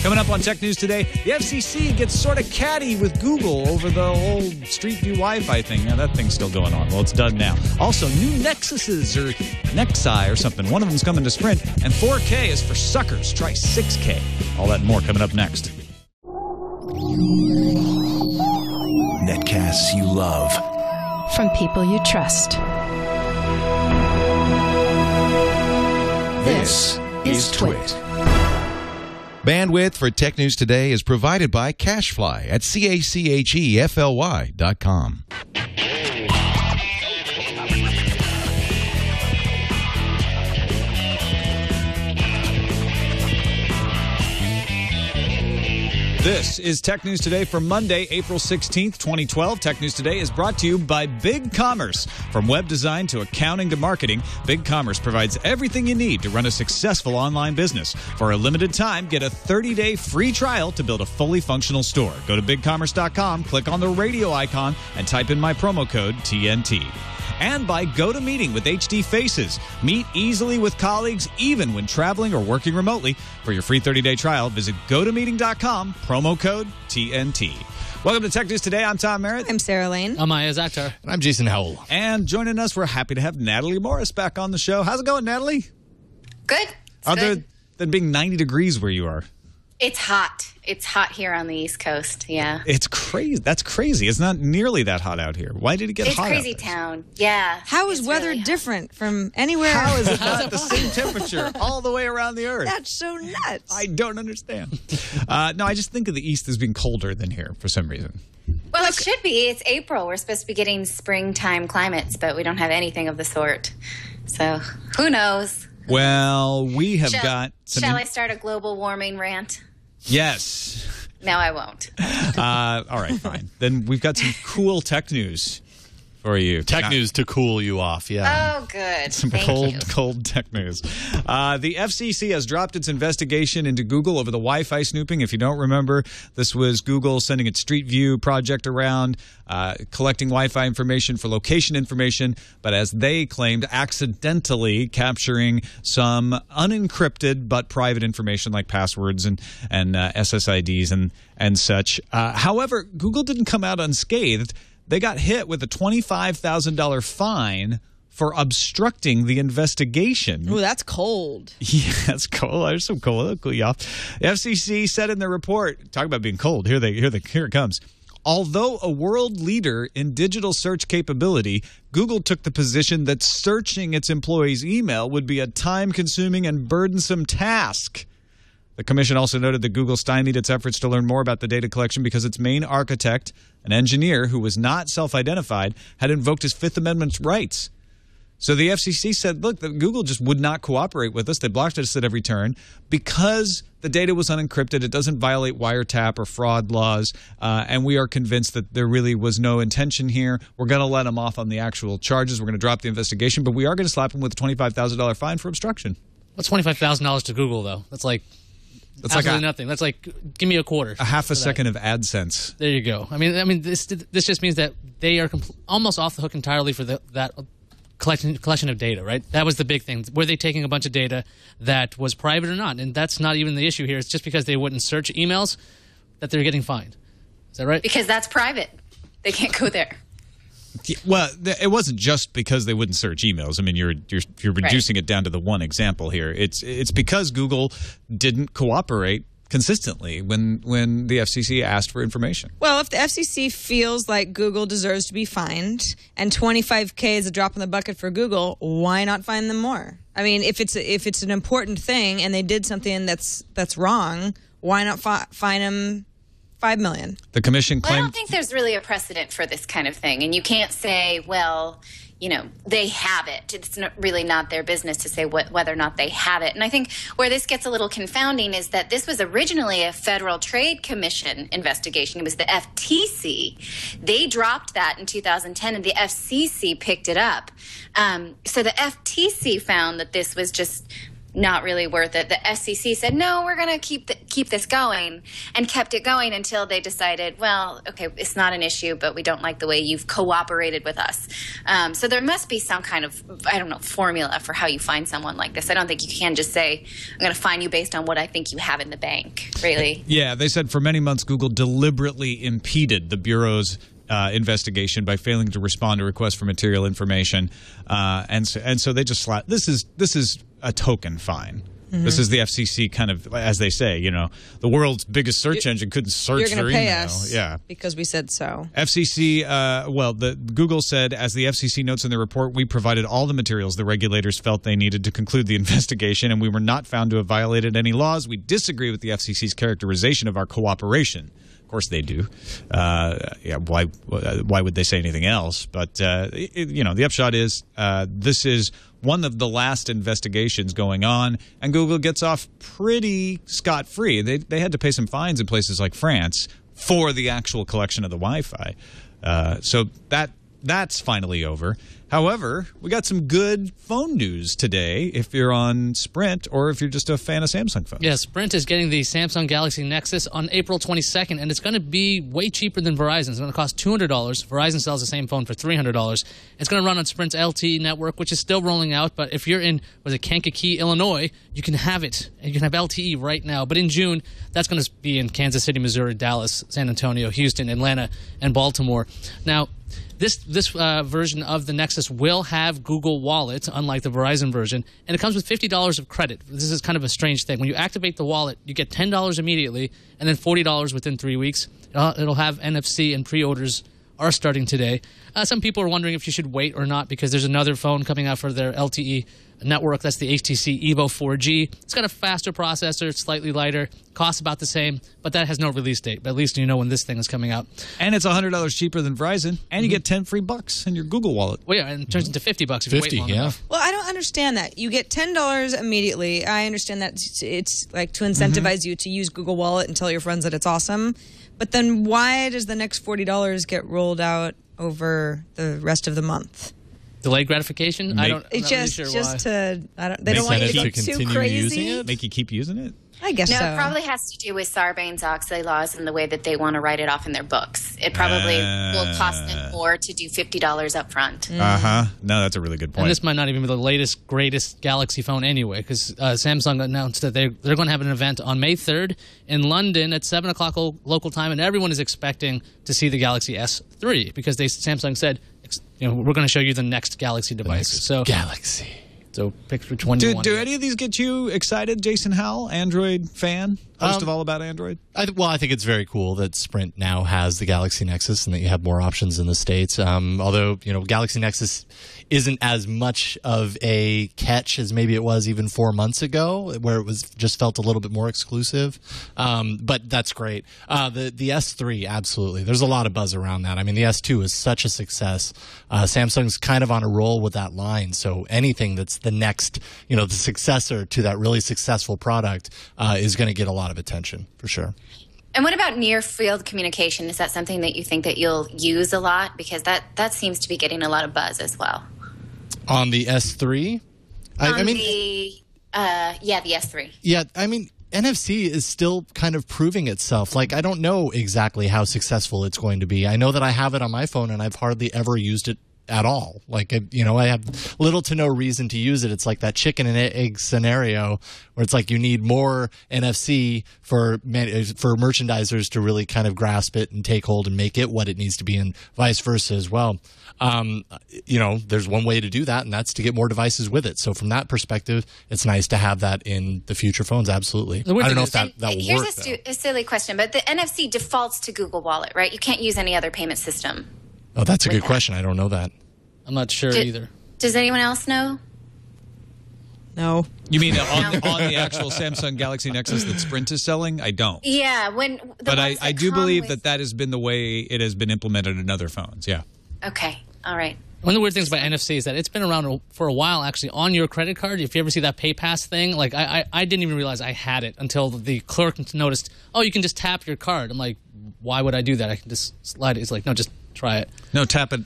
Coming up on Tech News Today, the FCC gets sort of catty with Google over the whole Street View Wi-Fi thing. Now, that thing's still going on. Well, it's done now. Also, new Nexuses or Nexi or something. One of them's coming to Sprint. And 4K is for suckers. Try 6K. All that and more coming up next. Netcasts you love. From people you trust. This is TWiT. Bandwidth for Tech News Today is provided by Cachefly at CACHEFLY.com. This is Tech News Today for Monday, April 16th, 2012. Tech News Today is brought to you by BigCommerce. From web design to accounting to marketing, BigCommerce provides everything you need to run a successful online business. For a limited time, get a 30-day free trial to build a fully functional store. Go to BigCommerce.com, click on the radio icon, and type in my promo code TNT. And by GoToMeeting with HD Faces. Meet easily with colleagues even when traveling or working remotely. For your free 30-day trial, visit GoToMeeting.com, promo code TNT. Welcome to Tech News Today. I'm Tom Merritt. I'm Sarah Lane. I'm Iyaz, Akhtar. And I'm Jason Howell. And joining us, we're happy to have Natali Morris back on the show. How's it going, Natali? Good. Other than being 90 degrees where you are. It's hot. It's hot here on the East Coast, yeah. It's crazy. That's crazy. It's not nearly that hot out here. Why did it get hot out there? It's crazy town, yeah. How is weather really different from anywhere? How is it not the same temperature all the way around the earth? That's so nuts. I don't understand. No, I just think of the East as being colder than here for some reason. Well, it should be. It's April. We're supposed to be getting springtime climates, but we don't have anything of the sort. So, who knows? Well, we have got some... Shall I start a global warming rant? Yes. No, I won't. All right, fine. Then we've got some cool tech news for you. Tech news to cool you off, yeah. Oh, good. Some cold tech news. The FCC has dropped its investigation into Google over the Wi-Fi snooping. If you don't remember, this was Google sending its Street View project around, collecting Wi-Fi information for location information, but as they claimed, accidentally capturing some unencrypted but private information like passwords and SSIDs and such. However, Google didn't come out unscathed. They got hit with a $25,000 fine for obstructing the investigation. Ooh, that's cold. Yeah, that's cold. There's some cold. That'll cool you off. The FCC said in their report, talk about being cold. Here it comes. Although a world leader in digital search capability, Google took the position that searching its employees' email would be a time-consuming and burdensome task. The commission also noted that Google stymied its efforts to learn more about the data collection because its main architect, an engineer who was not self-identified, had invoked his Fifth Amendment rights. So the FCC said, look, that Google just would not cooperate with us. They blocked us at every turn. Because the data was unencrypted, it doesn't violate wiretap or fraud laws, and we are convinced that there really was no intention here. We're going to let them off on the actual charges. We're going to drop the investigation, but we are going to slap them with a $25,000 fine for obstruction. What's $25,000 to Google, though? That's like... That's absolutely nothing. That's like, give me a quarter. A half a second of AdSense. There you go. I mean, this just means that they are almost off the hook entirely for that collection of data, right? That was the big thing. Were they taking a bunch of data that was private or not? And that's not even the issue here. It's just because they wouldn't search emails that they're getting fined. Is that right? Because that's private. They can't go there. Yeah, well, it wasn't just because they wouldn't search emails. I mean, you're reducing it down to the one example here. It's because Google didn't cooperate consistently when the FCC asked for information. Well, if the FCC feels like Google deserves to be fined and $25K is a drop in the bucket for Google, why not fine them more? I mean, if it's an important thing and they did something that's wrong, why not fine them $5 million? The commission claimed... Well, I don't think there's really a precedent for this kind of thing. And you can't say, well, you know, they have it. It's really not their business to say whether or not they have it. And I think where this gets a little confounding is that this was originally a Federal Trade Commission investigation. It was the FTC. They dropped that in 2010, and the FCC picked it up. So the FTC found that this was just not really worth it. The FCC said, no, we're going to keep this going, and kept it going until they decided, well, okay, it's not an issue, but we don't like the way you've cooperated with us. So there must be some kind of, I don't know, formula for how you find someone like this. I don't think you can just say, I'm going to find you based on what I think you have in the bank, really. Yeah, they said for many months Google deliberately impeded the Bureau's investigation by failing to respond to requests for material information, and so they just slapped. This is a token fine. This is the FCC kind of, as they say, the world's biggest search engine couldn't search You're for going to pay email. us because we said so. FCC, Google said, as the FCC notes in the report, we provided all the materials the regulators felt they needed to conclude the investigation, and we were not found to have violated any laws. We disagree with the FCC's characterization of our cooperation. Of course they do. Why would they say anything else? But the upshot is this is one of the last investigations going on, and Google gets off pretty scot-free. They had to pay some fines in places like France for the actual collection of the Wi-Fi. So that's finally over. However, we got some good phone news today if you're on Sprint or if you're just a fan of Samsung phones. Yeah, Sprint is getting the Samsung Galaxy Nexus on April 22nd, and it's going to be way cheaper than Verizon. It's going to cost $200. Verizon sells the same phone for $300. It's going to run on Sprint's LTE network, which is still rolling out, but if you're in, Kankakee, Illinois, you can have it, and you can have LTE right now. But in June, that's going to be in Kansas City, Missouri, Dallas, San Antonio, Houston, Atlanta, and Baltimore. Now, this version of the Nexus will have Google Wallet, unlike the Verizon version, and it comes with $50 of credit. This is kind of a strange thing. When you activate the wallet, you get $10 immediately, and then $40 within 3 weeks. It'll have NFC, and pre-orders are starting today. Some people are wondering if you should wait or not because there's another phone coming out for their LTE network. That's the HTC Evo 4G. It's got a faster processor. It's slightly lighter. Costs about the same, but that has no release date. But at least you know when this thing is coming out. And it's $100 cheaper than Verizon, and you get 10 free bucks in your Google Wallet. Well, yeah, and it turns into $50 if you wait long enough. Well, I don't understand that. You get $10 immediately. I understand that it's like to incentivize you to use Google Wallet and tell your friends that it's awesome. But then why does the next $40 get rolled out over the rest of the month? Delayed gratification? I'm not really sure why. They don't want you to go too crazy. Make you keep using it? I guess so. No, it probably has to do with Sarbanes-Oxley laws and the way that they want to write it off in their books. It probably will cost them more to do $50 up front. No, that's a really good point. And this might not even be the latest, greatest Galaxy phone anyway, because Samsung announced that they're going to have an event on May 3rd in London at 7 o'clock local time, and everyone is expecting to see the Galaxy S3 because Samsung said, we're going to show you the next Galaxy device. Galaxy. So pick which one you want. Do any of these get you excited, Jason Howell, Android fan? Most of all about Android? I think it's very cool that Sprint now has the Galaxy Nexus and that you have more options in the States. Although, Galaxy Nexus isn't as much of a catch as maybe it was even 4 months ago, where it was just felt a little bit more exclusive. But that's great. The S3, absolutely. There's a lot of buzz around that. I mean, the S2 is such a success. Samsung's kind of on a roll with that line. So anything that's the next, the successor to that really successful product is going to get a lot of attention for sure. And what about near field communication? Is that something that you think that you'll use a lot? Because that seems to be getting a lot of buzz as well. On the S3? The S3. Yeah, I mean, NFC is still kind of proving itself. Like, I don't know exactly how successful it's going to be. I know that I have it on my phone and I've hardly ever used it at all. Like, I have little to no reason to use it. It's like that chicken and egg scenario where it's like you need more NFC for merchandisers to really kind of grasp it and take hold and make it what it needs to be, and vice versa as well. There's one way to do that, and that's to get more devices with it. So from that perspective, it's nice to have that in the future phones. Absolutely. I don't know if that will work. Here's a silly question, but the NFC defaults to Google Wallet, right? You can't use any other payment system. Oh, that's a good question. I don't know that. I'm not sure either. Does anyone else know? No. You mean on the actual Samsung Galaxy Nexus that Sprint is selling? I don't. Yeah. But I do believe that has been the way it has been implemented in other phones, yeah. Okay. All right. One of the weird things about NFC is that it's been around for a while, actually, on your credit card. If you ever see that PayPass thing, like I didn't even realize I had it until the clerk noticed, oh, you can just tap your card. I'm like, why would I do that? I can just slide it. It's like, no, just try it. Tapping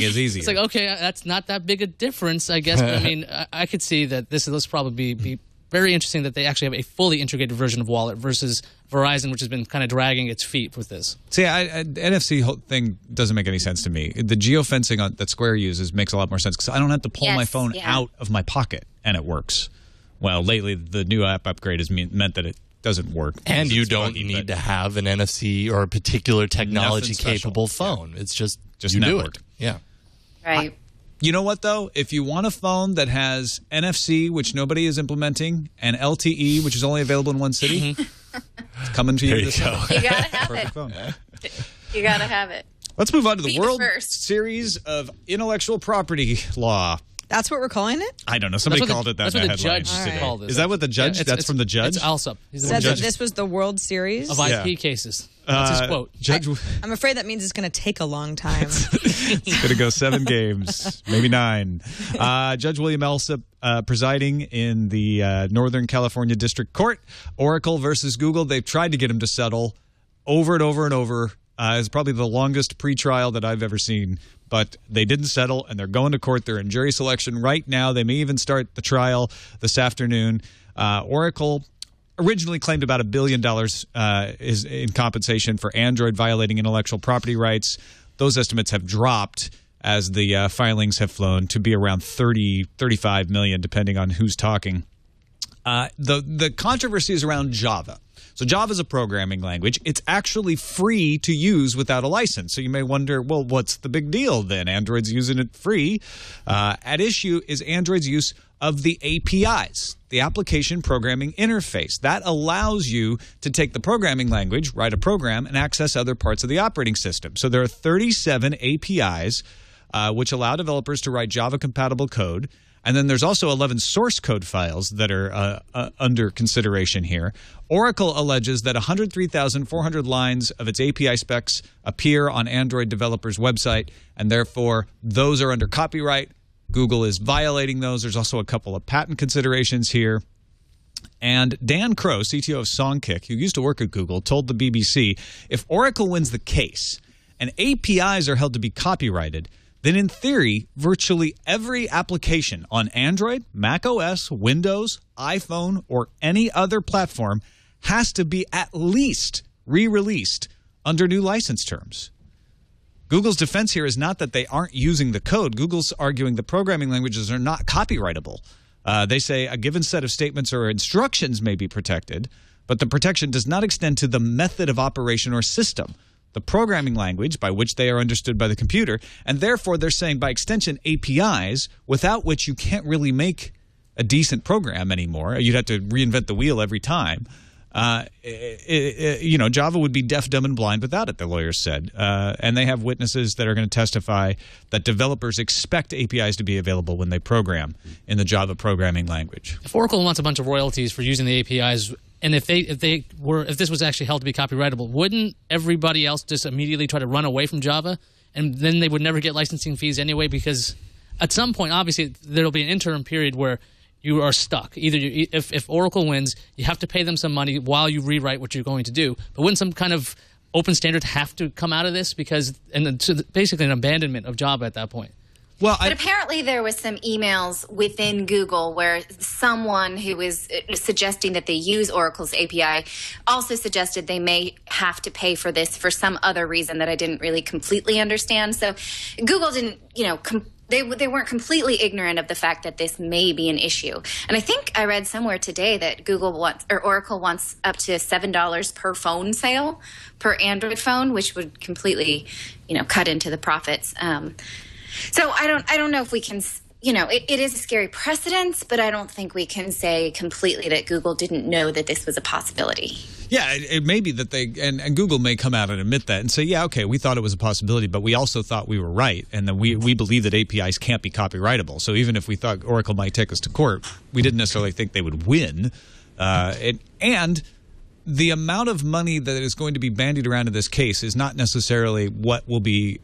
is easy. It's like, okay, that's not that big a difference, I guess. But I mean, I could see that this probably be very interesting that they actually have a fully integrated version of Wallet versus Verizon, which has been kind of dragging its feet with this. See, NFC thing doesn't make any sense to me. The geofencing that Square uses makes a lot more sense because I don't have to pull my phone out of my pocket and it works. Well, lately the new app upgrade has meant that it doesn't work. And you don't need to have an NFC or a particular technology-capable phone. It's just you networked. do it. Yeah. Right. You know what, though? If you want a phone that has NFC, which nobody is implementing, and LTE, which is only available in one city, it's coming to you this summer. You got to have Perfect it. phone. You got to have it. Let's move on to the Be the World first. Series of Intellectual Property Law. That's what we're calling it? I don't know. Somebody called it that. That's in what a the headline judge today. called it. Is that what the judge? Yeah, that's from the judge? It's Alsop. He's the Said one that this was the World Series? of IP cases. That's his quote. Judge, I'm afraid that means it's going to take a long time. it's going to go 7 games, maybe 9. Judge William Alsop presiding in the Northern California District Court. Oracle versus Google. They've tried to get him to settle over and over and over. It's probably the longest pretrial that I've ever seen. But they didn't settle, and they're going to court. They're in jury selection right now. They may even start the trial this afternoon. Oracle originally claimed about $1 billion is in compensation for Android violating intellectual property rights. Those estimates have dropped as the filings have flown to be around 35 million, depending on who's talking. The controversy is around Java. So Java is a programming language. It's actually free to use without a license. So you may wonder, well, what's the big deal then? Android's using it free. At issue is Android's use of the APIs, the Application Programming Interface. That allows you to take the programming language, write a program, and access other parts of the operating system. So there are 37 APIs which allow developers to write Java-compatible code. And then there's also 11 source code files that are under consideration here. Oracle alleges that 103,400 lines of its API specs appear on Android developers' website, and therefore those are under copyright. Google is violating those. There's also a couple of patent considerations here. And Dan Crow, CTO of Songkick, who used to work at Google, told the BBC, if Oracle wins the case and APIs are held to be copyrighted, then in theory, virtually every application on Android, Mac OS, Windows, iPhone, or any other platform has to be at least re-released under new license terms. Google's defense here is not that they aren't using the code. Google's arguing the programming languages are not copyrightable. They say a given set of statements or instructions may be protected, but the protection does not extend to the method of operation or system, the programming language by which they are understood by the computer, and therefore they're saying by extension APIs, without which you can't really make a decent program anymore. You'd have to reinvent the wheel every time. Java would be deaf, dumb, and blind without it, the lawyers said. And they have witnesses that are going to testify that developers expect APIs to be available when they program in the Java programming language. If Oracle wants a bunch of royalties for using the APIs, and if this was actually held to be copyrightable, wouldn't everybody else just immediately try to run away from Java, and then they would never get licensing fees anyway? Because at some point, obviously, there will be an interim period where you are stuck. Either if Oracle wins, you have to pay them some money while you rewrite what you're going to do. But wouldn't some kind of open standard have to come out of this? So basically an abandonment of Java at that point. But apparently there was some emails within Google where someone who was suggesting that they use Oracle's API also suggested they may have to pay for this for some other reason that I didn't really completely understand. So Google didn't, they weren't completely ignorant of the fact that this may be an issue. And I think I read somewhere today that Oracle wants up to $7 per phone sale, per Android phone, which would completely, cut into the profits. So I don't know if we can, it is a scary precedent, but I don't think we can say completely that Google didn't know that this was a possibility. Yeah, it may be that and Google may come out and admit that and say, yeah, okay, we thought it was a possibility, but we also thought we were right, and that we believe that APIs can't be copyrightable. So even if we thought Oracle might take us to court, we didn't necessarily think they would win. And the amount of money that is going to be bandied around in this case is not necessarily what will be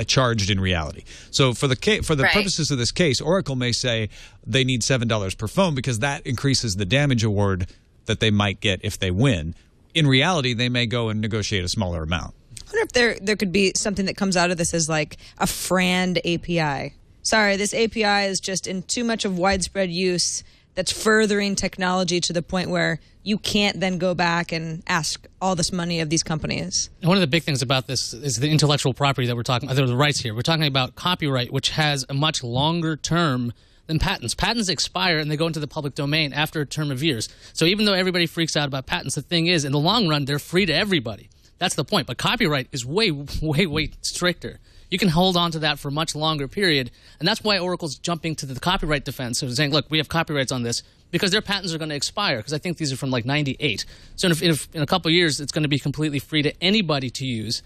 charged in reality. So for the purposes of this case, Oracle may say they need $7 per phone because that increases the damage award that they might get if they win. In reality, they may go and negotiate a smaller amount. I wonder if there could be something that comes out of this as like a FRAND API. Sorry, this API is just in too much of widespread use that's furthering technology to the point where you can't then go back and ask all this money of these companies. One of the big things about this is the intellectual property that we're talking about, the rights here. We're talking about copyright, which has a much longer term than patents. Patents expire and they go into the public domain after a term of years. So even though everybody freaks out about patents, the thing is, in the long run, they're free to everybody. That's the point. But copyright is way, way, way stricter. You can hold on to that for a much longer period. And that's why Oracle's jumping to the copyright defense. So saying, look, we have copyrights on this because their patents are going to expire. Because I think these are from like 98. So in a couple of years, it's going to be completely free to anybody to use.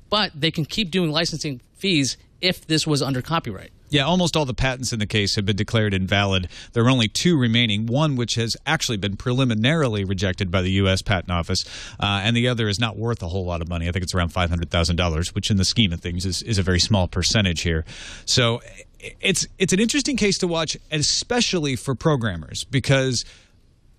But they can keep doing licensing fees if this was under copyright. Yeah, almost all the patents in the case have been declared invalid. There are only 2 remaining, one which has actually been preliminarily rejected by the U.S. Patent Office, and the other is not worth a whole lot of money. I think it's around $500,000, which in the scheme of things is a very small percentage here. So it's an interesting case to watch, especially for programmers, because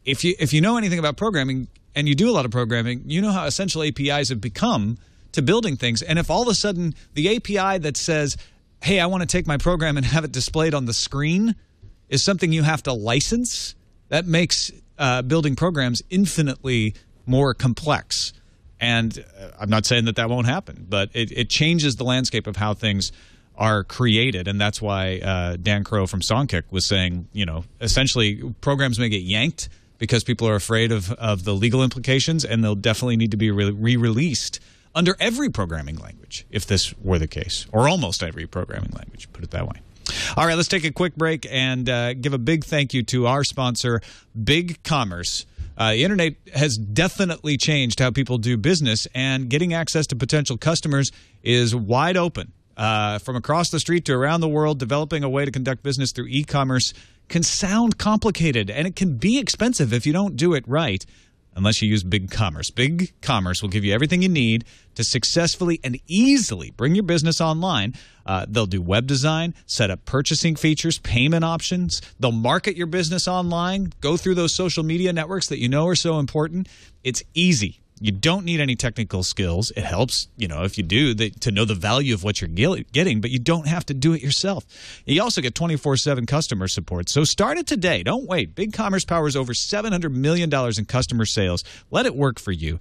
if you know anything about programming and you do a lot of programming, you know how essential APIs have become to building things. And if all of a sudden the API that says, hey, I want to take my program and have it displayed on the screen is something you have to license, that makes building programs infinitely more complex. And I'm not saying that won't happen, but it changes the landscape of how things are created. And that's why Dan Crow from Songkick was saying, essentially programs may get yanked because people are afraid of the legal implications, and they'll definitely need to be re-released under every programming language, if this were the case, or almost every programming language, put it that way. All right, let's take a quick break and give a big thank you to our sponsor, BigCommerce. The internet has definitely changed how people do business, and getting access to potential customers is wide open. From across the street to around the world, developing a way to conduct business through e-commerce can sound complicated, and it can be expensive if you don't do it right. Unless you use BigCommerce. BigCommerce will give you everything you need to successfully and easily bring your business online. They'll do web design, set up purchasing features, payment options. They'll market your business online, go through those social media networks that you know are so important. It's easy. You don't need any technical skills. It helps, if you do, to know the value of what you're getting, but you don't have to do it yourself. You also get 24/7 customer support. So start it today. Don't wait. BigCommerce powers over $700 million in customer sales. Let it work for you.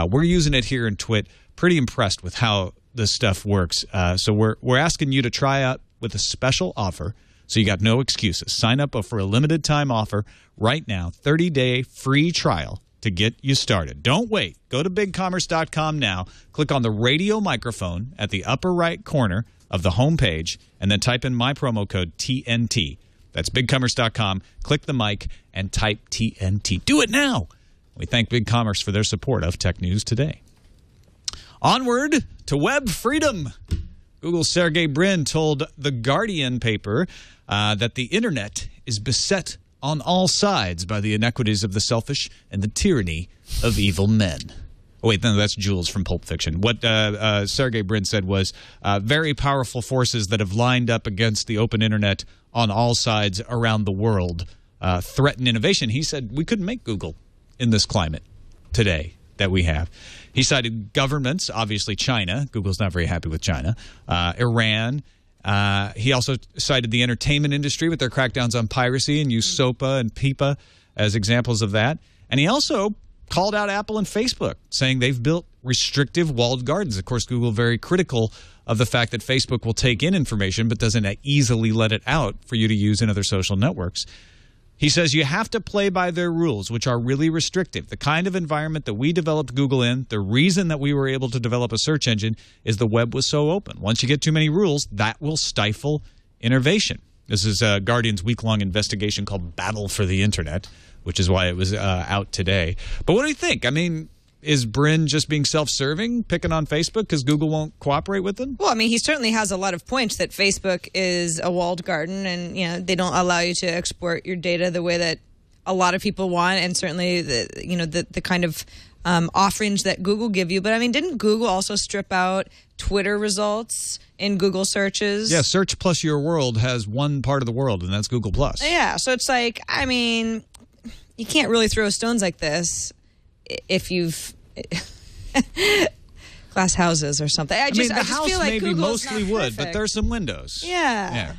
We're using it here in TWiT. Pretty impressed with how this stuff works. So we're asking you to try out with a special offer. So you got no excuses. Sign up for a limited time offer right now. 30-day free trial to get you started. Don't wait. Go to BigCommerce.com now. Click on the radio microphone at the upper right corner of the home page, and then type in my promo code TNT. That's BigCommerce.com. Click the mic and type TNT. Do it now. We thank BigCommerce for their support of Tech News Today. Onward to web freedom. Google's Sergey Brin told The Guardian paper that the internet is beset on all sides by the inequities of the selfish and the tyranny of evil men. Oh, wait, no, that's Jules from Pulp Fiction. What Sergey Brin said was very powerful forces that have lined up against the open internet on all sides around the world threaten innovation. He said we couldn't make Google in this climate today that we have. He cited governments, obviously China. Google's not very happy with China. Iran. He also cited the entertainment industry with their crackdowns on piracy and used SOPA and PIPA as examples of that. And he also called out Apple and Facebook, saying they've built restrictive walled gardens. Of course, Google very critical of the fact that Facebook will take in information but doesn't easily let it out for you to use in other social networks. He says you have to play by their rules, which are really restrictive. The kind of environment that we developed Google in, the reason that we were able to develop a search engine is the web was so open. Once you get too many rules, that will stifle innovation. This is Guardian's week-long investigation called Battle for the Internet, which is why it was out today. But what do you think? I mean, is Brin just being self-serving, picking on Facebook because Google won't cooperate with them? Well, I mean, he certainly has a lot of points that Facebook is a walled garden, and they don't allow you to export your data the way that a lot of people want, and certainly the kind of offerings that Google give you. But I mean, didn't Google also strip out Twitter results in Google searches? Yeah, Search Plus Your World has one part of the world, and that's Google Plus. Yeah, so it's like, I mean, you can't really throw stones like this if you've glass houses or something. I just the house feel like maybe Google's mostly not would, perfect. but there's some windows. Yeah.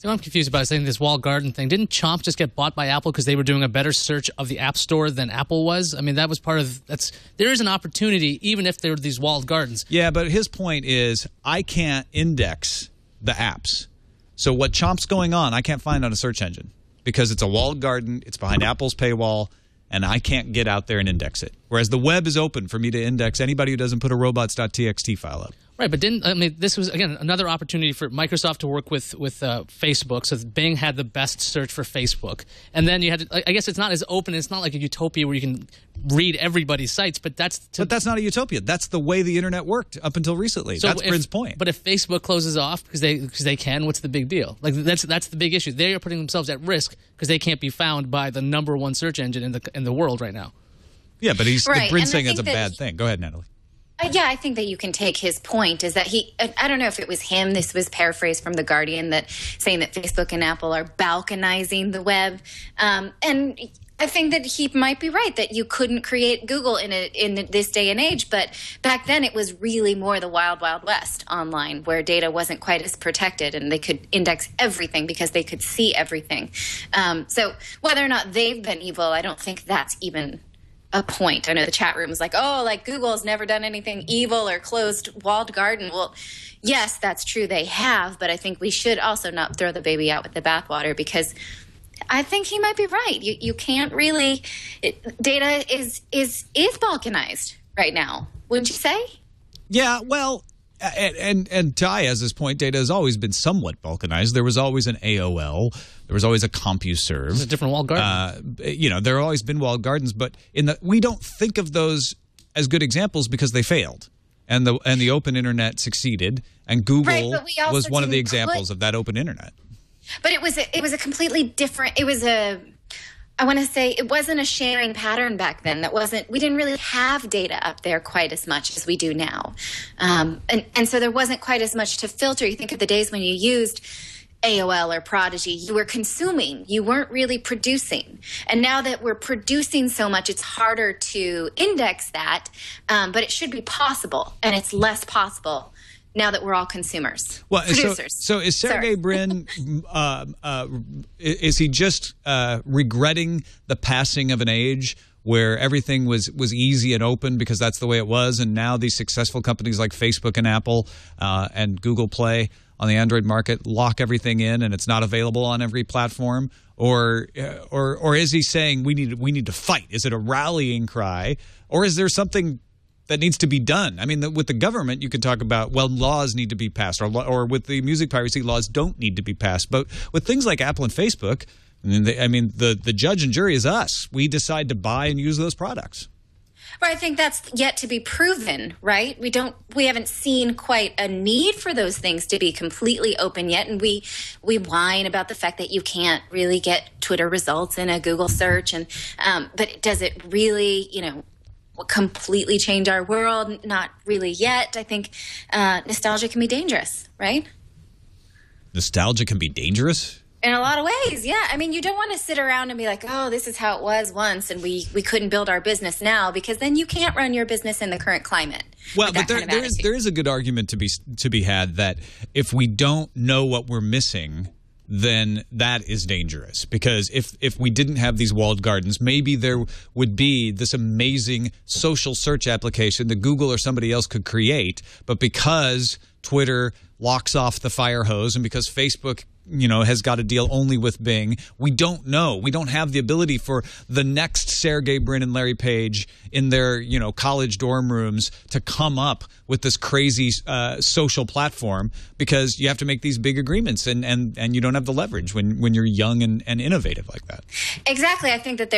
See, what I'm confused about is saying this walled garden thing. Didn't Chomp just get bought by Apple because they were doing a better search of the App Store than Apple was? I mean, that was part of that's. There is an opportunity, even if there are these walled gardens. Yeah, but his point is, I can't index the apps. So what Chomp's going on, I can't find on a search engine because it's a walled garden. It's behind Apple's paywall. And I can't get out there and index it. Whereas the web is open for me to index anybody who doesn't put a robots.txt file up. Right, but this was, again, another opportunity for Microsoft to work with Facebook. So Bing had the best search for Facebook. And then you had to, I guess it's not as open. It's not like a utopia where you can read everybody's sites, but that's not a utopia. That's the way the internet worked up until recently. So that's Bryn's point. But if Facebook closes off because they can, what's the big deal? Like that's the big issue. They are putting themselves at risk because they can't be found by the #1 search engine in the world right now. Yeah, but Bryn's saying it's a bad thing. Go ahead, Natali. Yeah, I think that you can take his point is that I don't know if it was him, this was paraphrased from The Guardian, that saying that Facebook and Apple are balkanizing the web. And I think that he might be right that you couldn't create Google in this day and age. But back then it was really more the wild, wild west online where data wasn't quite as protected and they could index everything because they could see everything. So whether or not they've been evil, I don't think that's even a point. I know the chat room was like, oh, like Google has never done anything evil or closed walled garden. Well, yes, that's true. They have. But I think we should also not throw the baby out with the bathwater because I think he might be right. You can't really data is balkanized right now. Wouldn't you say? Yeah, well, and to Iyaz's point, data has always been somewhat balkanized. There was always an AOL. There was always a CompuServe. It's a different walled garden. There have always been walled gardens, but we don't think of those as good examples because they failed, and the open internet succeeded, and Google was one of the examples of that open internet. But it was a completely different. It was I want to say it wasn't a sharing pattern back then. We didn't really have data up there quite as much as we do now, and so there wasn't quite as much to filter. You think of the days when you used AOL or Prodigy, you were consuming, you weren't really producing. And now that we're producing so much, it's harder to index that, but it should be possible, and it's less possible now that we're all consumers, producers. So is Sergey Brin, is he just regretting the passing of an age where everything was easy and open because that's the way it was, and now these successful companies like Facebook and Apple and Google Play on the Android market lock everything in and it's not available on every platform? Or is he saying we need to fight? Is it a rallying cry, or is there something that needs to be done? I mean, with the government, you could talk about, well, laws need to be passed, or with the music piracy, laws don't need to be passed. But with things like Apple and Facebook, the judge and jury is us. We decide to buy and use those products. But I think that's yet to be proven, right? We haven't seen quite a need for those things to be completely open yet. And we whine about the fact that you can't really get Twitter results in a Google search. But does it really, completely change our world? Not really yet. I think nostalgia can be dangerous, right? Nostalgia can be dangerous? In a lot of ways, yeah. I mean, you don't want to sit around and be like, oh, this is how it was once, and we couldn't build our business now, because then you can't run your business in the current climate. Well, but there is a good argument to be had that if we don't know what we're missing, then that is dangerous. Because if we didn't have these walled gardens, maybe there would be this amazing social search application that Google or somebody else could create, but because Twitter locks off the fire hose and because Facebook has got a deal only with Bing, we don't know. We don't have the ability for the next Sergey Brin and Larry Page in their, college dorm rooms to come up with this crazy social platform, because you have to make these big agreements and you don't have the leverage when you're young and innovative like that. Exactly. I think that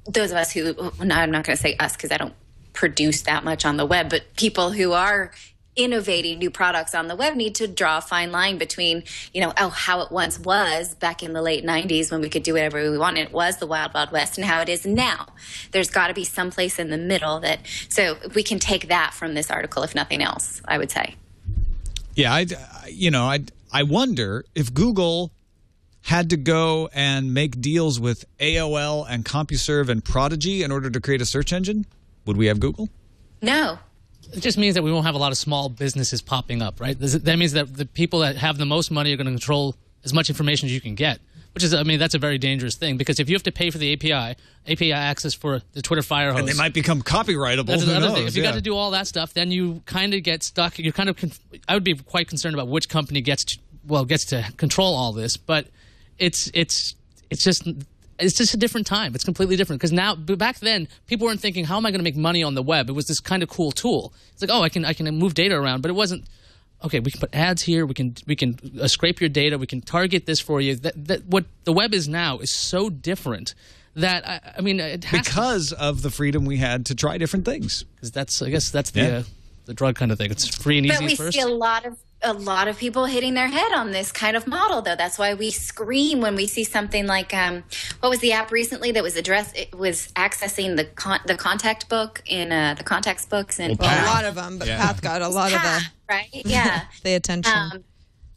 those of us who, I'm not going to say us because I don't produce that much on the web, but people who are innovating new products on the web need to draw a fine line between, how it once was back in the late 90s when we could do whatever we wanted. It was the wild, wild west, and how it is now. There's got to be some place in the middle so we can take that from this article, if nothing else, I would say. Yeah, I wonder if Google had to go and make deals with AOL and CompuServe and Prodigy in order to create a search engine, would we have Google? No. It just means that we won't have a lot of small businesses popping up, right? That means that the people that have the most money are going to control as much information as you can get, which is, I mean, that's a very dangerous thing, because if you have to pay for the API access for the Twitter Firehose, and they might become copyrightable. That's who another knows? thing. If you got to do all that stuff, then you kind of get stuck. You're kind of. I would be quite concerned about which company gets to control all this, but it's just a different time. It's completely different, because now, back then, people weren't thinking, how am I going to make money on the web? It was this kind of cool tool. It's like, oh, I can move data around, but it wasn't. Okay, we can put ads here. We can scrape your data. We can target this for you. That what the web is now is so different that I mean, it has because of the freedom we had to try different things. Because that's the drug kind of thing. It's free and easy. But we first. see a lot of people hitting their head on this kind of model, though. That's why we scream when we see something like what was the app recently that was It was accessing the contact book in the contacts books, and a lot of them, but Path got a lot of the right, yeah, the attention.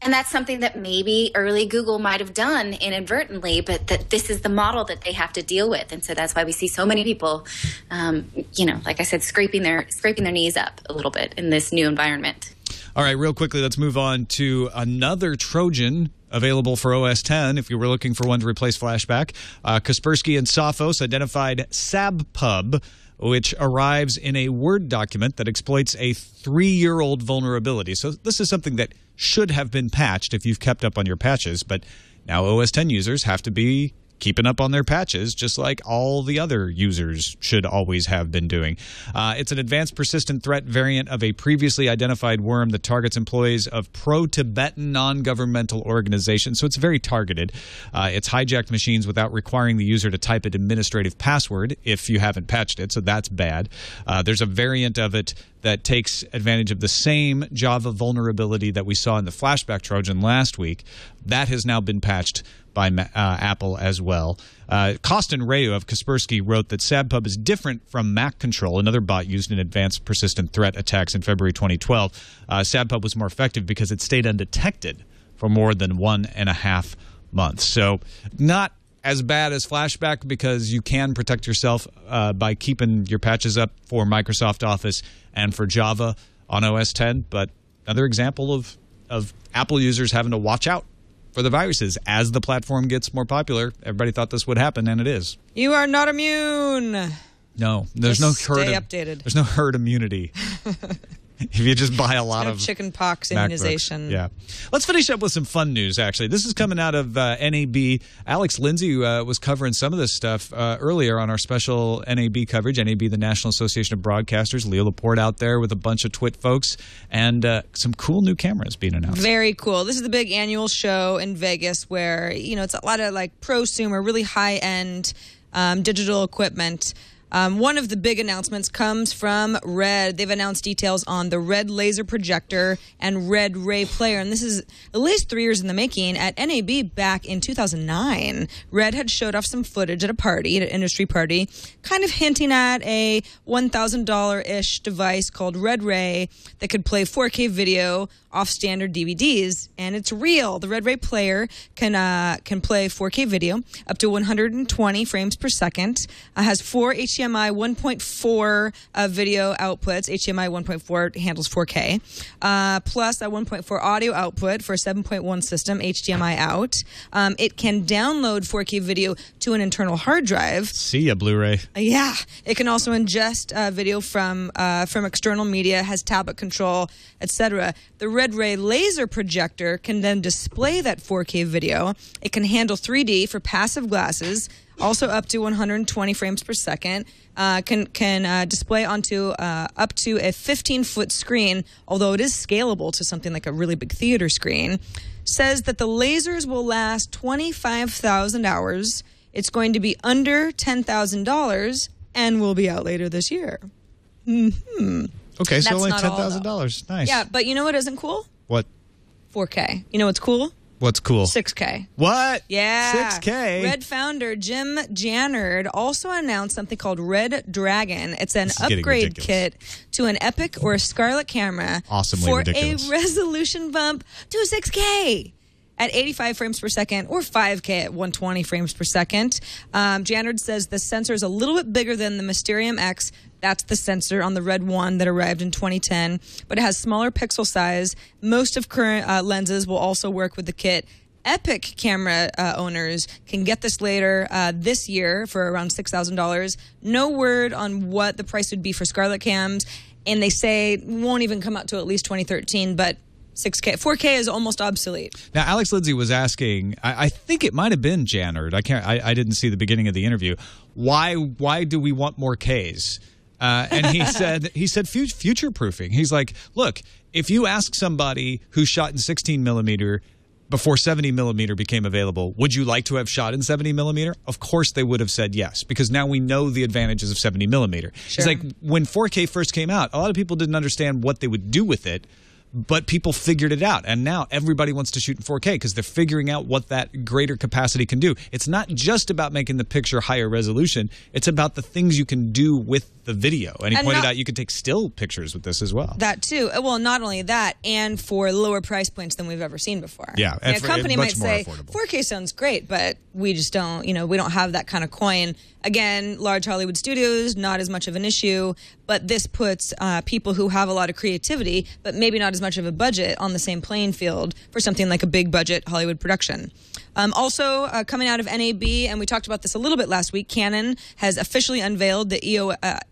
And that's something that maybe early Google might have done inadvertently, but that this is the model that they have to deal with, and so that's why we see so many people, like I said, scraping their knees up a little bit in this new environment. All right, real quickly, let's move on to another Trojan available for OS X if you were looking for one to replace Flashback. Kaspersky and Sophos identified SabPub, which arrives in a Word document that exploits a 3-year-old vulnerability. So this is something that should have been patched if you've kept up on your patches, but now OS X users have to be keeping up on their patches, just like all the other users should always have been doing. It's an advanced persistent threat variant of a previously identified worm that targets employees of pro-Tibetan non-governmental organizations, so it's very targeted. It's hijacked machines without requiring the user to type an administrative password if you haven't patched it, so that's bad. There's a variant of it that takes advantage of the same Java vulnerability that we saw in the Flashback Trojan last week. That has now been patched by Apple as well. Kostin Reu of Kaspersky wrote that SabPub is different from Mac Control, another bot used in advanced persistent threat attacks in February 2012. SabPub was more effective because it stayed undetected for more than 1.5 months. So not as bad as Flashback, because you can protect yourself by keeping your patches up for Microsoft Office and for Java on OS X, but another example of Apple users having to watch out for the viruses as the platform gets more popular. Everybody thought this would happen, and it is. You are not immune. No, there's no herd. Stay updated. There's no herd immunity. If you just buy a lot of chicken pox MacBooks. immunization. Yeah. Let's finish up with some fun news, actually. This is coming out of NAB. Alex Lindsay was covering some of this stuff earlier on our special NAB coverage. NAB, the National Association of Broadcasters. Leo Laporte out there with a bunch of TWiT folks, and some cool new cameras being announced. Very cool. This is the big annual show in Vegas where, it's a lot of like prosumer, really high-end digital equipment. One of the big announcements comes from Red. They've announced details on the Red laser projector and Red Ray player. And this is at least 3 years in the making. At NAB back in 2009, Red had showed off some footage at a party, at an industry party, kind of hinting at a $1,000-ish device called Red Ray that could play 4K video off standard DVDs, and it's real. The Red Ray player can play 4K video up to 120 frames per second. Has 4 HDMI 1.4 video outputs. HDMI 1.4 handles 4K, plus a 1.4 audio output for a 7.1 system, HDMI out. It can download 4K video to an internal hard drive. See ya, Blu-ray. Yeah. It can also ingest video from external media, has tablet control, etc. The Red Ray laser projector can then display that 4K video. It can handle 3D for passive glasses, also up to 120 frames per second. Can display onto up to a 15-foot screen, although it is scalable to something like a really big theater screen. Says that the lasers will last 25,000 hours. It's going to be under $10,000 and will be out later this year. Mm-hmm. Okay, so That's only not all, $10,000. Nice. Yeah, but you know what isn't cool? What? 4K. You know what's cool? What's cool? 6K. What? Yeah. 6K? Red founder Jim Jannard also announced something called Red Dragon. It's an upgrade kit to an Epic or a Scarlett camera Awesomely for ridiculous. a resolution bump to 6K. at 85 frames per second or 5K at 120 frames per second. Janard says the sensor is a little bit bigger than the Mysterium X. That's the sensor on the Red One that arrived in 2010, but it has smaller pixel size. Most of current lenses will also work with the kit. Epic camera owners can get this later this year for around $6,000. No word on what the price would be for Scarlett cams, and they say it won't even come out to at least 2013, but 4K is almost obsolete. Now, Alex Lindsay was asking, I think it might have been Janard. I didn't see the beginning of the interview. Why do we want more Ks? And he said future proofing. He's like, look, if you ask somebody who shot in 16 millimeter before 70 millimeter became available, would you like to have shot in 70 millimeter? Of course they would have said yes, because now we know the advantages of 70 millimeter. Sure. It's like when 4K first came out, a lot of people didn't understand what they would do with it, but people figured it out. And now everybody wants to shoot in 4K because they're figuring out what that greater capacity can do. It's not just about making the picture higher resolution. It's about the things you can do with the video. And he pointed out you could take still pictures with this as well. That too. Well, not only that, and for lower price points than we've ever seen before. Yeah. And a company might say, affordable. 4K sounds great, but we just don't, we don't have that kind of coin. Again, large Hollywood studios, not as much of an issue, but this puts people who have a lot of creativity, but maybe not as much of a budget on the same playing field for something like a big budget Hollywood production. Also, coming out of NAB, and we talked about this a little bit last week, Canon has officially unveiled the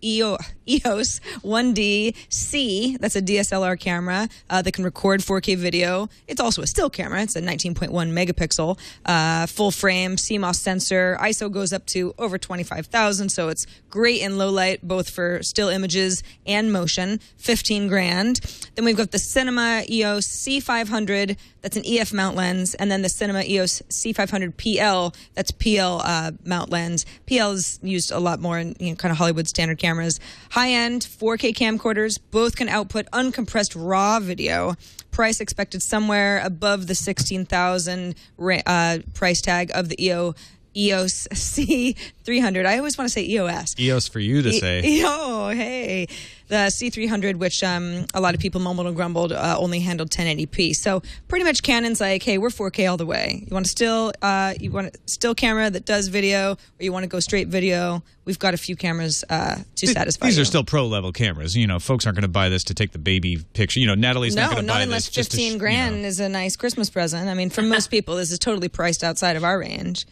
EOS 1D-C. That's a DSLR camera that can record 4K video. It's also a still camera. It's a 19.1 megapixel, full frame, CMOS sensor. ISO goes up to over 25,000, so it's great in low light, both for still images and motion. 15 grand. Then we've got the Cinema EOS C500. That's an EF mount lens, and then the Cinema EOS C500 PL. That's PL mount lens. PL is used a lot more in kind of Hollywood standard cameras. High-end 4K camcorders. Both can output uncompressed raw video. Price expected somewhere above the 16,000 price tag of the EOS C300. I always want to say EOS. EOS for you to say. Oh, hey. The C300, which a lot of people mumbled and grumbled, only handled 1080p. So pretty much Canon's like, hey, we're 4K all the way. You want a still camera that does video, or you want to go straight video? We've got a few cameras to satisfy These you. are still pro-level cameras. Folks aren't going to buy this to take the baby picture. Natalie's not going to buy unless this just 15 grand is a nice Christmas present. I mean, for most people, this is totally priced outside of our range.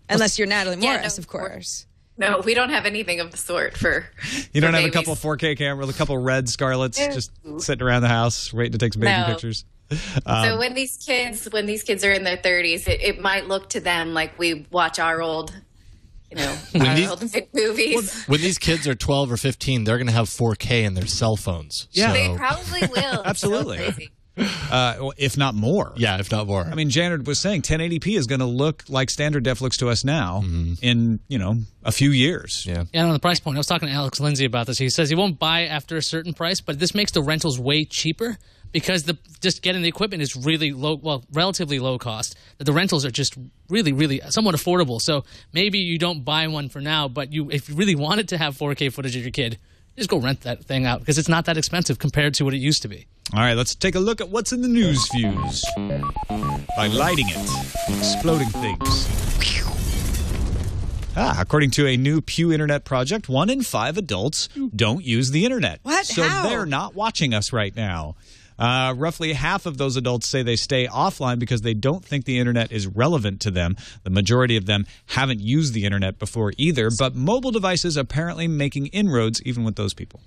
Unless you're Natalie Morris, of course. No, we don't have anything of the sort for. You don't have babies. a couple 4K cameras, a couple red Scarletts just sitting around the house waiting to take some baby pictures. So when these kids are in their 30s, it might look to them like we watch our old, old movies. When these kids are 12 or 15, they're going to have 4K in their cell phones. Yeah. So. They probably will. Absolutely. So crazy. If not more. Yeah, if not more. I mean, Janard was saying 1080p is going to look like standard def looks to us now in, a few years. Yeah. And on the price point, I was talking to Alex Lindsay about this. He says he won't buy after a certain price, but this makes the rentals way cheaper because just getting the equipment is really low, relatively low cost. The rentals are just really, really somewhat affordable. So maybe you don't buy one for now, but if you really wanted to have 4K footage of your kid, just go rent that thing out because it's not that expensive compared to what it used to be. All right, let's take a look at what's in the news fuse by lighting it, exploding things. According to a new Pew Internet project, 1 in 5 adults don't use the Internet. What? So How? they're not watching us right now. Roughly half of those adults say they stay offline because they don't think the Internet is relevant to them. The majority of them haven't used the Internet before either, but mobile devices apparently making inroads even with those people.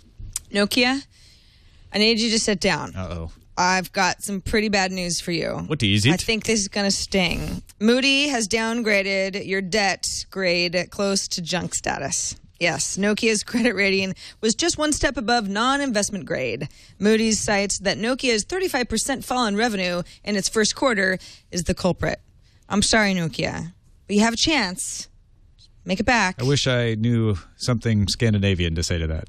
Nokia, I need you to sit down. Uh-oh. I've got some pretty bad news for you. What is it? I think this is going to sting. Moody has downgraded your debt grade close to junk status. Yes, Nokia's credit rating was just one step above non-investment grade. Moody's cites that Nokia's 35% fall in revenue in its first quarter is the culprit. I'm sorry, Nokia, but you have a chance. Make it back. I wish I knew something Scandinavian to say to that.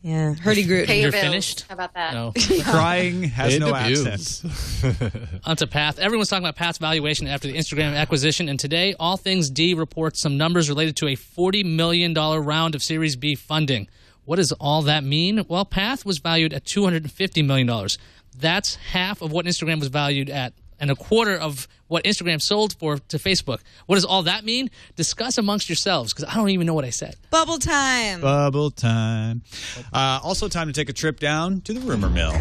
Yeah, hurdy-gurdy. Pay You're your bills. finished? How about that? No. Crying has no accent. Onto Path. Everyone's talking about Path's valuation after the Instagram acquisition, and today, All Things D reports some numbers related to a $40 million round of Series B funding. What does all that mean? Well, Path was valued at $250 million. That's half of what Instagram was valued at and a quarter of what Instagram sold for to Facebook. What does all that mean? Discuss amongst yourselves, because I don't even know what I said. Bubble time. Bubble time. Also time to take a trip down to the rumor mill.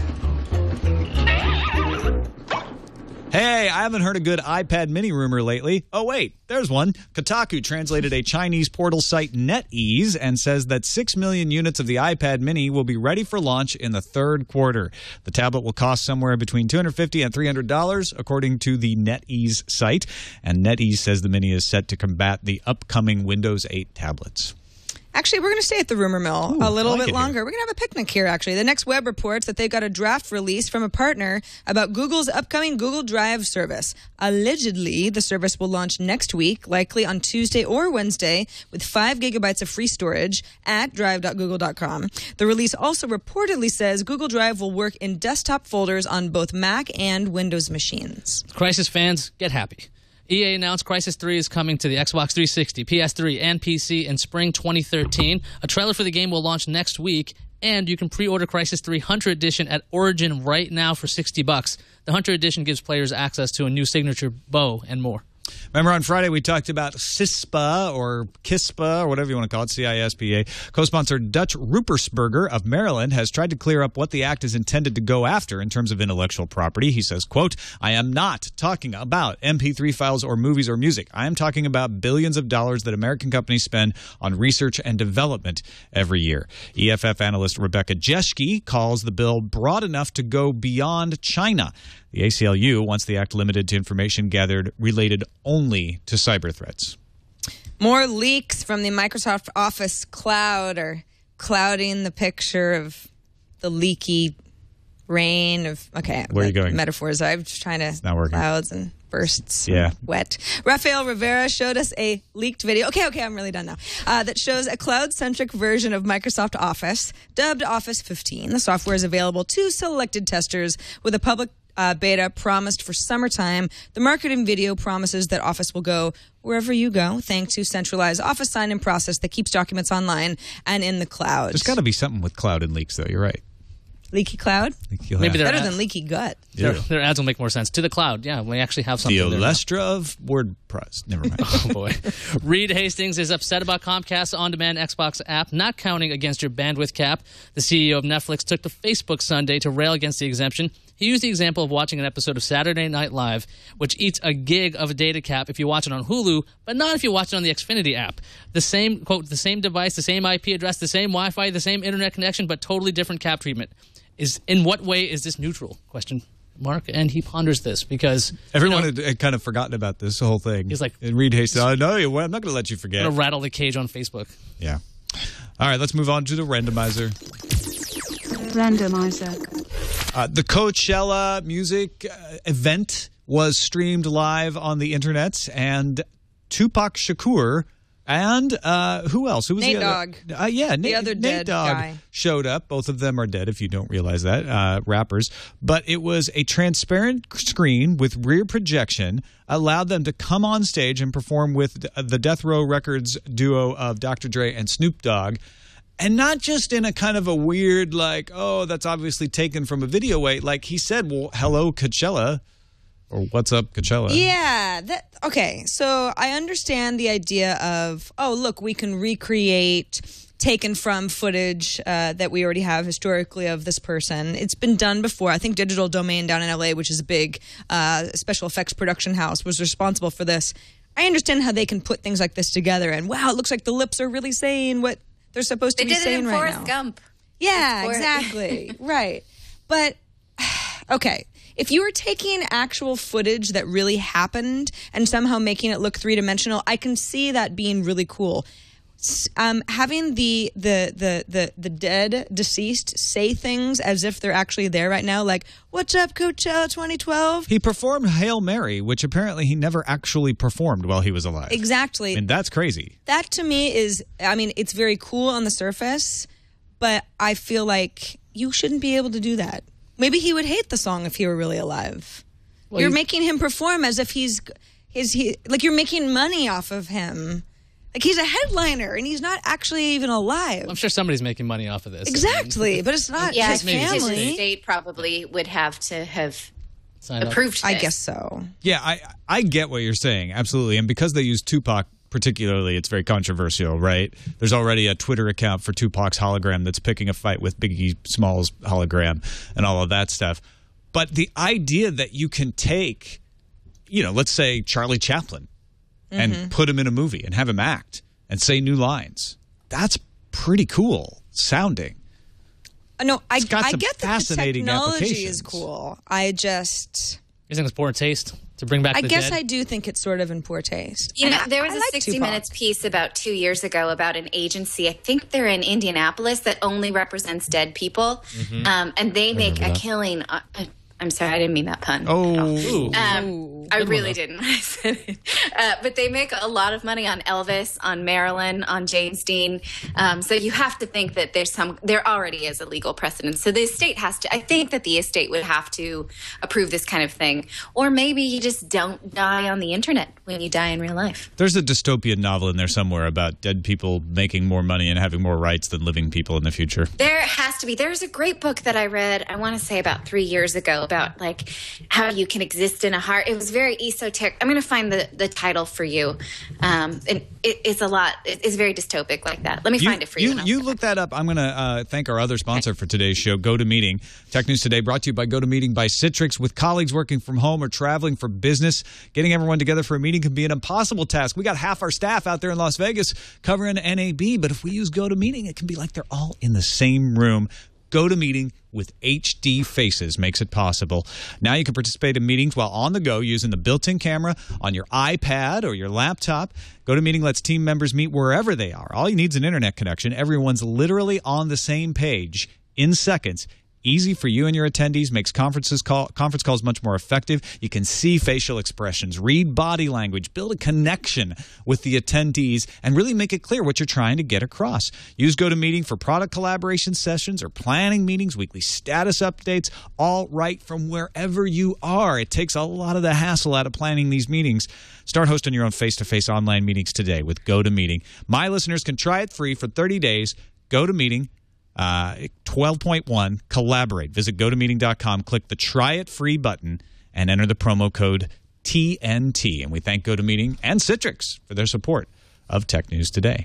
Hey, I haven't heard a good iPad mini rumor lately. Oh, wait, there's one. Kotaku translated a Chinese portal site NetEase and says that 6 million units of the iPad mini will be ready for launch in the third quarter. The tablet will cost somewhere between $250 and $300, according to the NetEase site. And NetEase says the mini is set to combat the upcoming Windows 8 tablets. Actually, we're going to stay at the rumor mill a little bit longer. We're going to have a picnic here, actually. The Next Web reports that they've got a draft release from a partner about Google's upcoming Google Drive service. Allegedly, the service will launch next week, likely on Tuesday or Wednesday, with 5 gigabytes of free storage at drive.google.com. The release also reportedly says Google Drive will work in desktop folders on both Mac and Windows machines. Crysis fans, get happy. EA announced Crysis 3 is coming to the Xbox 360, PS3, and PC in spring 2013. A trailer for the game will launch next week, and you can pre-order Crysis 3 Hunter Edition at Origin right now for $60. The Hunter Edition gives players access to a new signature bow and more. Remember on Friday we talked about CISPA or KISPA or whatever you want to call it, CISPA. Co-sponsor Dutch Rupersberger of Maryland has tried to clear up what the act is intended to go after in terms of intellectual property. He says, quote, I am not talking about MP3 files or movies or music. I am talking about billions of dollars that American companies spend on research and development every year. EFF analyst Rebecca Jeschke calls the bill broad enough to go beyond China. The ACLU wants the act limited to information gathered related only to cyber threats. More leaks from the Microsoft Office cloud are clouding the picture of the leaky rain of, where are you going? Metaphors. I'm just trying to, not working. Clouds and bursts. Yeah. Wet. Rafael Rivera showed us a leaked video. Okay, I'm really done now. That shows a cloud-centric version of Microsoft Office, dubbed Office 15. The software is available to selected testers with a public beta promised for summertime. The marketing video promises that Office will go wherever you go, thanks to centralized Office sign-in process that keeps documents online and in the cloud. There's got to be something with cloud and leaks, though. You're right. Leaky cloud? Maybe better than leaky gut. Yeah. Their ads will make more sense. To the cloud, yeah, we actually have something the there. Olestra of WordPress. Never mind. Oh, boy. Reed Hastings is upset about Comcast's on-demand Xbox app not counting against your bandwidth cap. The CEO of Netflix took to Facebook Sunday to rail against the exemption. He used the example of watching an episode of Saturday Night Live, which eats a gig of a data cap if you watch it on Hulu, but not if you watch it on the Xfinity app. The same, quote, the same device, the same IP address, the same Wi-Fi, the same internet connection, but totally different cap treatment. In what way is this neutral? Question mark. And he ponders this because everyone had kind of forgotten about this whole thing. He's like, and Reed Hastings, I'm not going to let you forget. I'm going to rattle the cage on Facebook. Yeah. All right, let's move on to the randomizer. The Coachella music event was streamed live on the internet, and Tupac Shakur and who else? Who was Nate the other? Dogg. The other dead Nate Dogg guy showed up. Both of them are dead, if you don't realize that, rappers. But it was a transparent screen with rear projection, allowed them to come on stage and perform with the Death Row Records duo of Dr. Dre and Snoop Dogg. And not just in a kind of a weird, like, oh, that's obviously taken from a video way. Like he said, well, hello, Coachella. Or what's up, Coachella? Yeah. Okay, so I understand the idea of, oh, look, we can recreate taken from footage that we already have historically of this person. It's been done before. I think Digital Domain down in LA, which is a big special effects production house, was responsible for this. I understand how they can put things like this together. And, wow, it looks like the lips are really saying what they're supposed to be saying right now. They did it in Forrest Gump. Yeah, exactly. Right. But, okay. If you were taking actual footage that really happened and somehow making it look three-dimensional, I can see that being really cool. Having the dead, deceased say things as if they're actually there right now, like, what's up, Coachella 2012? He performed Hail Mary, which apparently he never actually performed while he was alive. Exactly. And that's crazy. That to me is, I mean, it's very cool on the surface, but I feel like you shouldn't be able to do that. Maybe he would hate the song if he were really alive. Well, you're making him perform as if like you're making money off of him. Like he's a headliner and he's not actually even alive. I'm sure somebody's making money off of this. Exactly, but it's not his family. His estate probably would have to have approved this. I guess so. Yeah, I get what you're saying. Absolutely. And because they use Tupac particularly, it's very controversial, right? There's already a Twitter account for Tupac's hologram that's picking a fight with Biggie Smalls' hologram and all of that stuff. But the idea that you can take, let's say Charlie Chaplin and put him in a movie and have him act and say new lines, that's pretty cool sounding. No, I It's got some get that the fascinating technology applications. is cool. I just... You think it's poor taste to bring back I the guess dead? I do think it's sort of in poor taste. There was I a like 60 Tupac. Minutes piece about 2 years ago about an agency, I think they're in Indianapolis, that only represents dead people. And they make a killing. I'm sorry, I didn't mean that pun. I really didn't when I said it. But they make a lot of money on Elvis, on Marilyn, on James Dean. So you have to think that there already is a legal precedent. So the estate I think that the estate would have to approve this kind of thing. Or maybe you just don't die on the internet when you die in real life. There's a dystopian novel in there somewhere about dead people making more money and having more rights than living people in the future. There has to be. There's a great book that I read, I want to say about 3 years ago, about like how you can exist in a heart. It was very esoteric. I'm going to find the title for you. And it's a lot. It's very dystopic like that. Let me find it for you. You look that up. I'm going to thank our other sponsor for today's show, GoToMeeting. Tech News Today brought to you by GoToMeeting by Citrix. With colleagues working from home or traveling for business, getting everyone together for a meeting can be an impossible task. We got half our staff out there in Las Vegas covering NAB, but if we use GoToMeeting, it can be like they're all in the same room. GoToMeeting with HD faces makes it possible. Now you can participate in meetings while on the go using the built-in camera on your iPad or your laptop. GoToMeeting lets team members meet wherever they are. All you need is an internet connection. Everyone's literally on the same page in seconds. Easy for you and your attendees, makes conference calls much more effective. You can see facial expressions, read body language, build a connection with the attendees, and really make it clear what you're trying to get across. Use GoToMeeting for product collaboration sessions or planning meetings, weekly status updates, all right from wherever you are. It takes a lot of the hassle out of planning these meetings. Start hosting your own face-to-face online meetings today with GoToMeeting. My listeners can try it free for 30 days. GoToMeeting. 12.1, collaborate. Visit GoToMeeting.com, click the Try It Free button, and enter the promo code TNT. And we thank GoToMeeting and Citrix for their support of Tech News Today.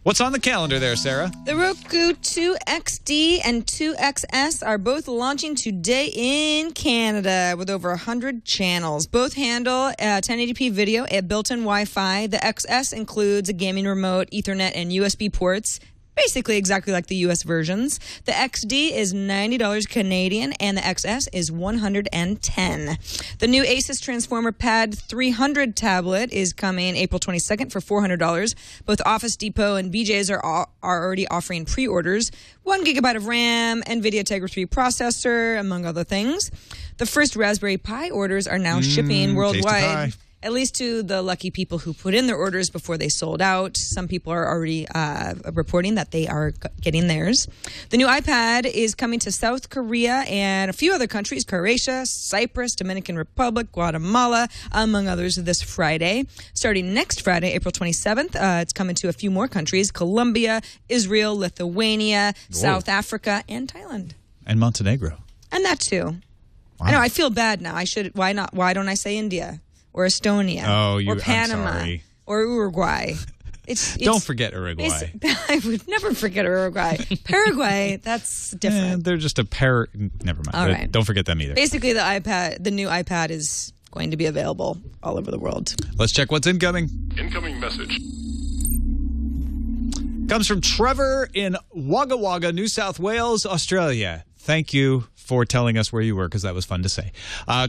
What's on the calendar there, Sarah? The Roku 2XD and 2XS are both launching today in Canada with over 100 channels. Both handle 1080p video, a built-in Wi-Fi. The XS includes a gaming remote, Ethernet, and USB ports. Basically exactly like the U.S. versions. The XD is $90 Canadian and the XS is $110. The new Asus Transformer Pad 300 tablet is coming April 22nd for $400. Both Office Depot and BJ's are already offering pre-orders. 1 gigabyte of RAM, NVIDIA Tegra 3 processor, among other things. The first Raspberry Pi orders are now shipping worldwide. At least to the lucky people who put in their orders before they sold out. Some people are already reporting that they are getting theirs. The new iPad is coming to South Korea and a few other countries, Croatia, Cyprus, Dominican Republic, Guatemala, among others, this Friday. Starting next Friday, April 27th, it's coming to a few more countries, Colombia, Israel, Lithuania, South Africa, and Thailand. And Montenegro. And that too. Wow. I know, I feel bad now. Why not? Why don't I say India? Or Estonia, or Panama, I'm sorry. or Uruguay. It's Don't forget Uruguay. I would never forget Uruguay. Paraguay, that's different. They're just never mind. All right. Don't forget them either. Basically, the new iPad is going to be available all over the world. Let's check what's incoming. Incoming message. Comes from Trevor in Wagga Wagga, New South Wales, Australia. Thank you for telling us where you were, because that was fun to say.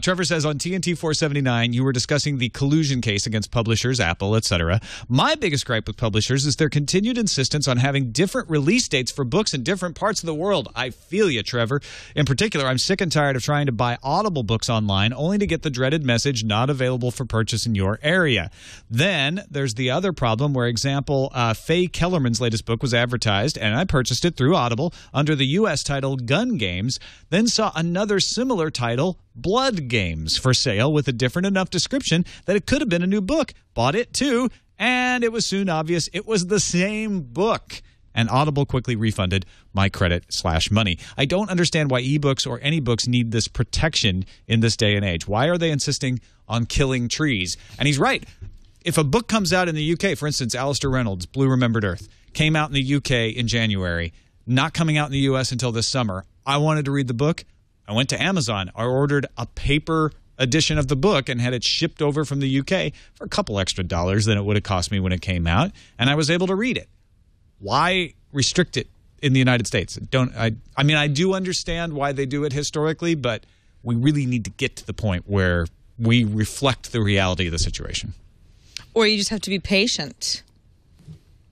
Trevor says, on TNT 479, you were discussing the collusion case against publishers, Apple, etc. My biggest gripe with publishers is their continued insistence on having different release dates for books in different parts of the world. I feel you, Trevor. In particular, I'm sick and tired of trying to buy Audible books online only to get the dreaded message, not available for purchase in your area. Then there's the other problem where, example, Faye Kellerman's latest book was advertised, and I purchased it through Audible under the U.S. title Gun Games, then saw another similar title, Blood Games, for sale with a different enough description that it could have been a new book. Bought it too, and it was soon obvious it was the same book. and Audible quickly refunded my credit/money. I don't understand why ebooks or any books need this protection in this day and age. Why are they insisting on killing trees? And he's right. If a book comes out in the UK, for instance, Alistair Reynolds' Blue Remembered Earth, came out in the UK in January, not coming out in the US until this summer. I wanted to read the book. I went to Amazon. I ordered a paper edition of the book and had it shipped over from the UK for a couple extra dollars than it would have cost me when it came out, and I was able to read it. Why restrict it in the United States? I mean, I do understand why they do it historically, but we really need to get to the point where we reflect the reality of the situation. Or you just have to be patient.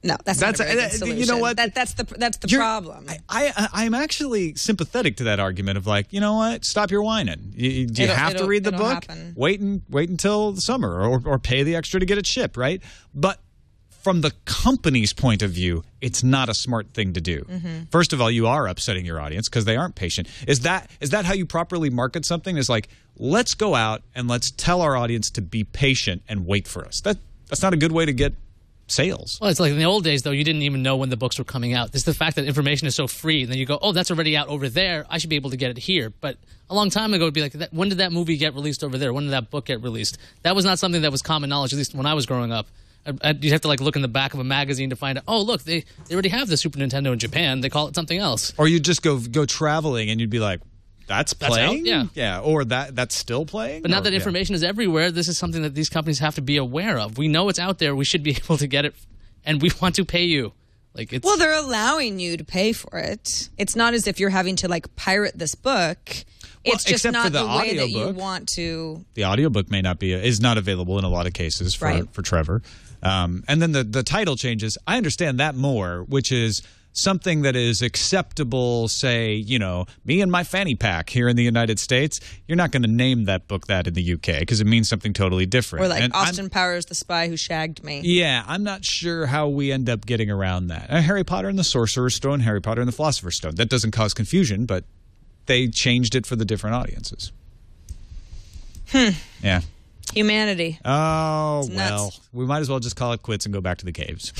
No, that's not a very good solution. You know what? That's the problem. I'm actually sympathetic to that argument of like, you know what? Stop your whining. Do you have to read the book? Happen. Wait until the summer or pay the extra to get it shipped, right? But from the company's point of view, it's not a smart thing to do. First of all, you are upsetting your audience because they aren't patient. Is that how you properly market something? It's like, let's go out and let's tell our audience to be patient and wait for us. That's not a good way to get sales. Well, it's like in the old days, though, you didn't even know when the books were coming out. It's the fact that information is so free, and then you go, oh, that's already out over there. I should be able to get it here. But a long time ago, it would be like, when did that movie get released over there? When did that book get released? That was not something that was common knowledge, at least when I was growing up. You'd have to like look in the back of a magazine to find out, oh, look, they already have the Super Nintendo in Japan. They call it something else. Or you'd just go traveling, and you'd be like, that's playing? Yeah. Or that's still playing? But now that information is everywhere, this is something that these companies have to be aware of. We know it's out there. We should be able to get it, and we want to pay you. Well, they're allowing you to pay for it. It's not as if you're having to like pirate this book. It's just not the way that you want to. The audiobook is not available in a lot of cases for Trevor. And then the title changes. I understand that more, which is something that is acceptable, say, you know, Me and My Fanny Pack here in the United States. You're not going to name that book that in the UK because it means something totally different. Or like Austin Powers, The Spy Who Shagged Me. Yeah, I'm not sure how we end up getting around that. Harry Potter and the Sorcerer's Stone, Harry Potter and the Philosopher's Stone. That doesn't cause confusion, but they changed it for the different audiences. Yeah. Humanity. Oh, well, we might as well just call it quits and go back to the caves.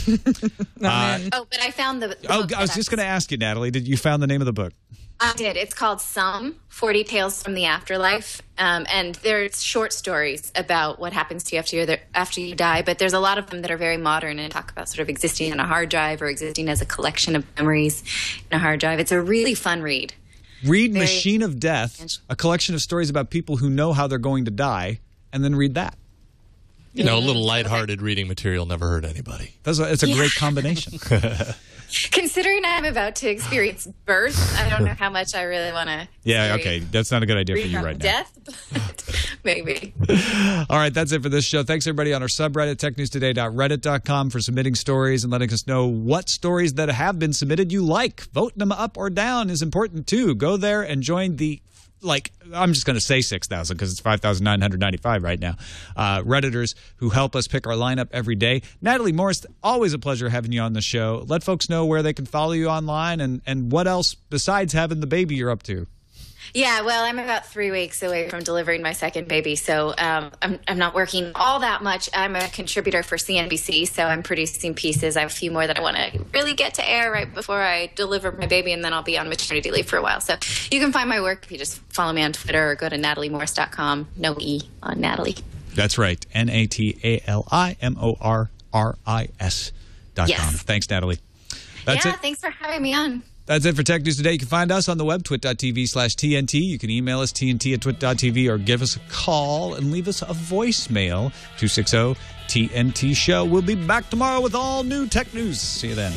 But I found the book I was just going to ask you, Natalie, did you found the name of the book? I did. It's called 40 Tales from the Afterlife. And there's short stories about what happens to you after you die, but there's a lot of them that are very modern and talk about sort of existing on a hard drive or existing as a collection of memories in a hard drive. It's a really fun read. Read Machine of Death, a collection of stories about people who know how they're going to die, and then read that. You know, a little lighthearted reading material never hurt anybody. It's a great combination. Considering I'm about to experience birth, I don't know how much I really want to. Yeah, okay. That's not a good idea for you right now. Death, but maybe. All right, that's it for this show. Thanks, everybody, on our subreddit, technewstoday.reddit.com, for submitting stories and letting us know what stories that have been submitted you like. Voting them up or down is important, too. Go there and join the I'm just going to say 6,000 because it's 5,995 right now. Redditors who help us pick our lineup every day. Natalie Morris, always a pleasure having you on the show. Let folks know where they can follow you online and what else besides having the baby you're up to. Yeah, well, I'm about 3 weeks away from delivering my second baby, so I'm not working all that much. I'm a contributor for CNBC, so I'm producing pieces. I have a few more that I want to really get to air right before I deliver my baby, and then I'll be on maternity leave for a while. So you can find my work if you just follow me on Twitter or go to nataliemorris.com. No E on Natalie. That's right. NATALIEMORRIS.com. Yes. Thanks, Natalie. That's it. Thanks for having me on. That's it for Tech News Today. You can find us on the web, twit.tv/TNT. You can email us, TNT@twit.tv, or give us a call and leave us a voicemail, 260-TNT-SHOW. We'll be back tomorrow with all new tech news. See you then.